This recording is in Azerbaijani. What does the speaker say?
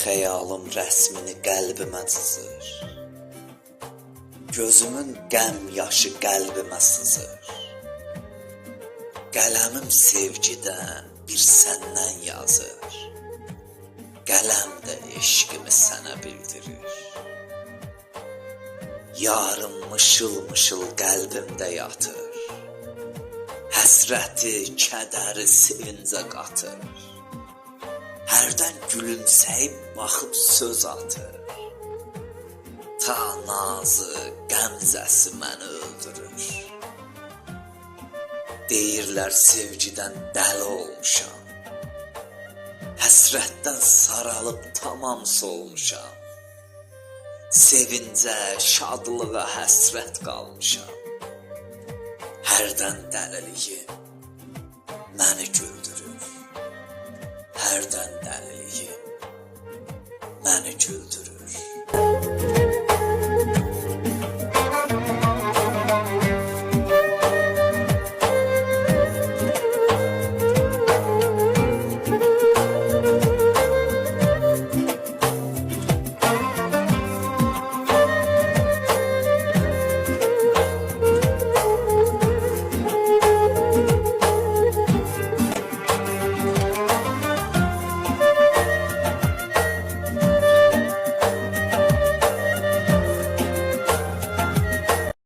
xəyalım rəsmini qəlbimə cızır. Gözümün qəm yaşı qəlbimə sızır. Qələmim sevgidən bir səndən yazır. Qələm də eşqimi sənə bildirir. Yarım mışıl-mışıl qəlbimdə yatır. Həsrəti, kədəri sevincə qatır. Hərdən gülümsəyib baxıb söz atır. Ta nazı, qəmzəsi məni öldürür. Deyirlər sevgidən dəli olmuşam. Həsrətdən saralıb tamam solmuşam. Sevincə, şadlığa həsrət qalmışam. Hərdən dəliliyim məni güldürür. Hərdən dəliliyim məni güldürür.